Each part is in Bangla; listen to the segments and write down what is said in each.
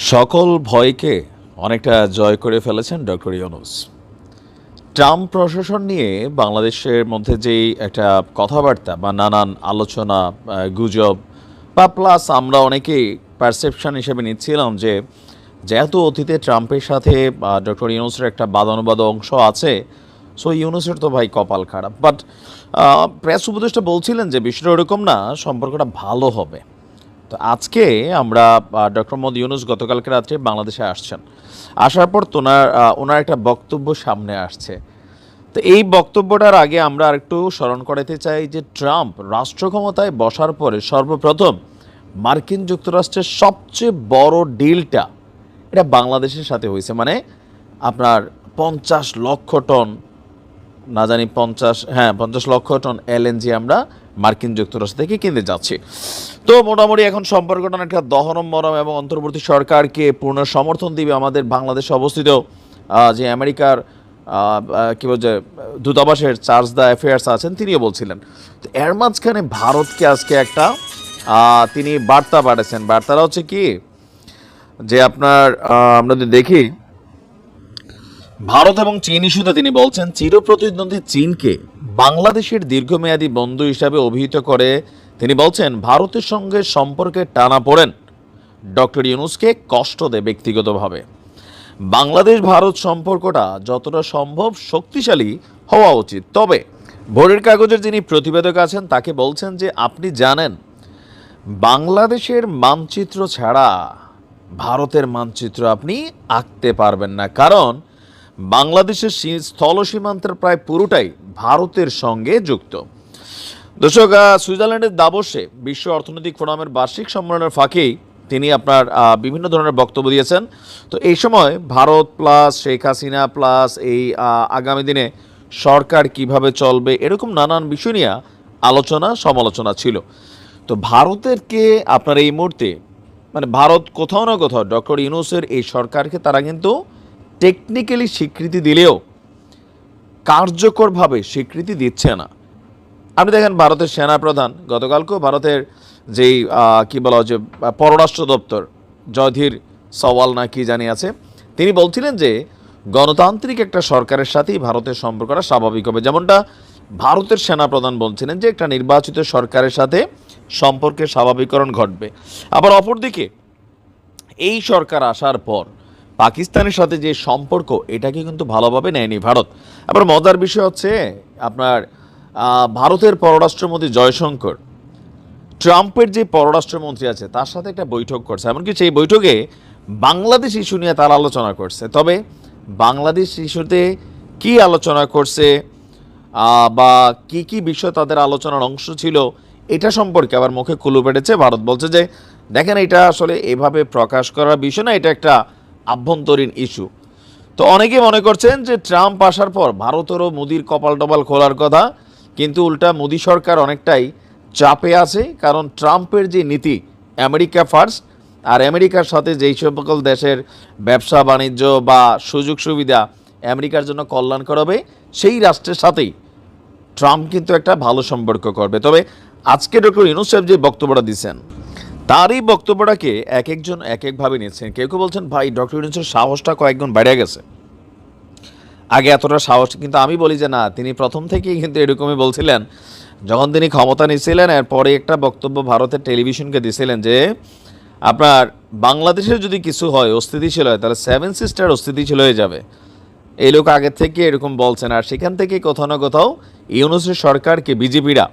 সকল ভয়কে অনেকটা জয় করে ফেলেছেন ডক্টর ইউনূস। ট্রাম্প প্রশাসন নিয়ে বাংলাদেশের মধ্যে যেই একটা কথাবার্তা বা নানান আলোচনা, গুজব বা প্লাস আমরা অনেকেই পারসেপশন হিসেবে নিচ্ছিলাম যে যেহেতু অতীতে ট্রাম্পের সাথে ডক্টর ইউনূসের একটা বাদানুবাদ অংশ আছে, সো ইউনূসের তো ভাই কপাল খারাপ। বাট প্রেস উপদেষ্টা বলছিলেন যে বিষয়টা ওরকম না, সম্পর্কটা ভালো হবে। তো আজকে আমরা ডক্টর মোহাম্মদ ইউনূস গতকালকে রাত্রে বাংলাদেশে আসছেন। আসার পর ওনার একটা বক্তব্য সামনে আসছে। তো এই বক্তব্যটার আগে আমরা আরেকটু স্মরণ করাতে চাই যে ট্রাম্প রাষ্ট্র ক্ষমতায় বসার পরে সর্বপ্রথম মার্কিন যুক্তরাষ্ট্রের সবচেয়ে বড় ডিলটা এটা বাংলাদেশের সাথে হয়েছে। মানে আপনার 50 লক্ষ টন, না জানি 50 লক্ষ টন এলএনজি আমরা মার্কিন যুক্তরাষ্ট্র থেকে কিনতে যাচ্ছি। তো মোটামুটি এখন সম্পর্কটা একটা দহরম মরম এবং অন্তর্বর্তী সরকারকে পূর্ণ সমর্থন দিবে আমাদের বাংলাদেশে অবস্থিত যে আমেরিকার কী বলছে দূতাবাসের চার্জ দ্য অ্যাফেয়ার্স আছেন, তিনিও বলছিলেন। তো এর মাঝখানে ভারতকে আজকে একটা তিনি বার্তা পাঠাচ্ছেন। বার্তাটা হচ্ছে কি যে আপনার আমরা যদি দেখি ভারত এবং চীন ইস্যুতে তিনি বলছেন চিরপ্রতিদ্বন্দ্বী চীনকে বাংলাদেশের দীর্ঘমেয়াদী বন্ধু হিসাবে অভিহিত করে তিনি বলছেন ভারতের সঙ্গে সম্পর্কে টানাপোড়েন ডক্টর ইউনূসকে কষ্ট দেয় ব্যক্তিগতভাবে। বাংলাদেশ ভারত সম্পর্কটা যতটা সম্ভব শক্তিশালী হওয়া উচিত। তবে ভোরের কাগজের যিনি প্রতিবেদক আছেন তাকে বলছেন যে আপনি জানেন বাংলাদেশের মানচিত্র ছাড়া ভারতের মানচিত্র আপনি আঁকতে পারবেন না, কারণ বাংলাদেশের স্থল সীমান্তের প্রায় পুরোটাই ভারতের সঙ্গে যুক্ত। দর্শক, সুইজারল্যান্ডের দাভোসে বিশ্ব অর্থনৈতিক ফোরামের বার্ষিক সম্মেলনের ফাঁকেই তিনি আপনার বিভিন্ন ধরনের বক্তব্য দিয়েছেন। তো এই সময় ভারত প্লাস শেখ হাসিনা প্লাস এই আগামী দিনে সরকার কিভাবে চলবে এরকম নানান বিষয় নিয়ে আলোচনা সমালোচনা ছিল। তো ভারতেরকে আপনার এই মুহূর্তে মানে ভারত কোথাও না কোথাও ডক্টর ইউনূসের এই সরকারকে তারা কিন্তু টেকনিক্যালি স্বীকৃতি দিলেও কার্যকরভাবে স্বীকৃতি দিচ্ছে না। আপনি দেখেন ভারতের সেনাপ্রধান গতকালকেও ভারতের যেই কি বলা হচ্ছে পররাষ্ট্র দপ্তর জয়ধীর সওয়াল না কি জানি আছে, তিনি বলছিলেন যে গণতান্ত্রিক একটা সরকারের সাথেই ভারতের সম্পর্কটা স্বাভাবিক হবে। যেমনটা ভারতের সেনাপ্রধান বলছিলেন যে একটা নির্বাচিত সরকারের সাথে সম্পর্কের স্বাভাবিকরণ ঘটবে। আবার অপরদিকে এই সরকার আসার পর পাকিস্তানের সাথে যে সম্পর্ক এটাকে কিন্তু ভালোভাবে নেয়নি ভারত। আবার মজার বিষয় হচ্ছে আপনার ভারতের পররাষ্ট্রমন্ত্রী জয়শঙ্কর ট্রাম্পের যে পররাষ্ট্রমন্ত্রী আছে তার সাথে একটা বৈঠক করছে, এমনকি সেই বৈঠকে বাংলাদেশ ইস্যু নিয়ে তারা আলোচনা করছে। তবে বাংলাদেশ ইস্যুতে কি আলোচনা করছে বা কি কি বিষয় তাদের আলোচনার অংশ ছিল এটা সম্পর্কে আবার মুখে কুলু পেটেছে ভারত। বলছে যে দেখেন এটা আসলে এভাবে প্রকাশ করার বিষয় না, এটা একটা আভ্যন্তরীণ ইস্যু। তো অনেকে মনে করছেন যে ট্রাম্প আসার পর ভারতেরও মোদির কপাল টপাল খোলার কথা, কিন্তু উল্টা মোদি সরকার অনেকটাই চাপে আছে, কারণ ট্রাম্পের যে নীতি আমেরিকা ফার্স্ট আর আমেরিকার সাথে যেই সকল দেশের ব্যবসা বাণিজ্য বা সুযোগ সুবিধা আমেরিকার জন্য কল্যাণকর হবে সেই রাষ্ট্রের সাথেই ট্রাম্প কিন্তু একটা ভালো সম্পর্ক করবে। তবে আজকে ডক্টর ইউনূস সাহেব যে বক্তব্যটা দিচ্ছেন তার এই বক্তব্যটাকে এক একজন এক একভাবে নিচ্ছেন। কেউ কেউ বলছেন ভাই ডক্টর ইউনূসের সাহসটা কয়েকগুণ বেড়ে গেছে, আগে এতটা সাহস, কিন্তু আমি বলি যে না, তিনি প্রথম থেকেই কিন্তু এরকমই বলছিলেন। যখন তিনি ক্ষমতা নিচ্ছিলেন এরপরে একটা বক্তব্য ভারতের টেলিভিশনকে দিয়েছিলেন যে আপনার বাংলাদেশের যদি কিছু হয় অস্থিতিশীল হয় তাহলে 7 সিস্টার অস্থিতিশীল হয়ে যাবে। এই লোক আগের থেকে এরকম বলছেন, আর সেখান থেকে কোথাও না কোথাও ইউনূসের সরকারকে বিজেপিরা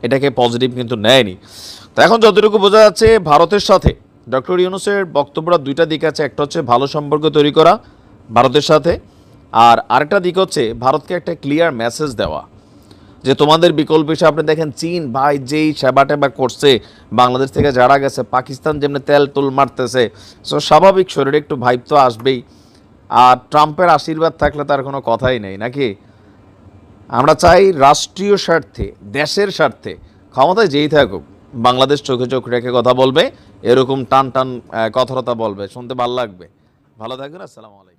এটাকে পজিটিভ কিন্তু নেয়নি। তো এখন যতটুকু বোঝা যাচ্ছে ভারতের সাথে ডক্টর ইউনূসের বক্তব্যটা দুইটা দিক আছে। একটা হচ্ছে ভালো সম্পর্ক তৈরি করা ভারতের সাথে, আর আরেকটা দিক হচ্ছে ভারতকে একটা ক্লিয়ার মেসেজ দেওয়া যে তোমাদের বিকল্প হিসেবে আপনি দেখেন চীন ভাই যেই সেবা টেবা করছে বাংলাদেশ থেকে যারা গেছে, পাকিস্তান যেমনি তেল তুল মারতেছে, সো স্বাভাবিক শরীরে একটু ভাইব তো আসবেই। আর ট্রাম্পের আশীর্বাদ থাকলে তার কোনো কথাই নেই নাকি। আমরা চাই রাষ্ট্রীয় স্বার্থে দেশের স্বার্থে ক্ষমতায় যেই থাকুক বাংলাদেশ চোখে চোখ রেখে কথা বলবে, এরকম টান টান কথাবার্তা বলবে, শুনতে ভালো লাগবে। ভালো থাকবেন, আসসালামু আলাইকুম।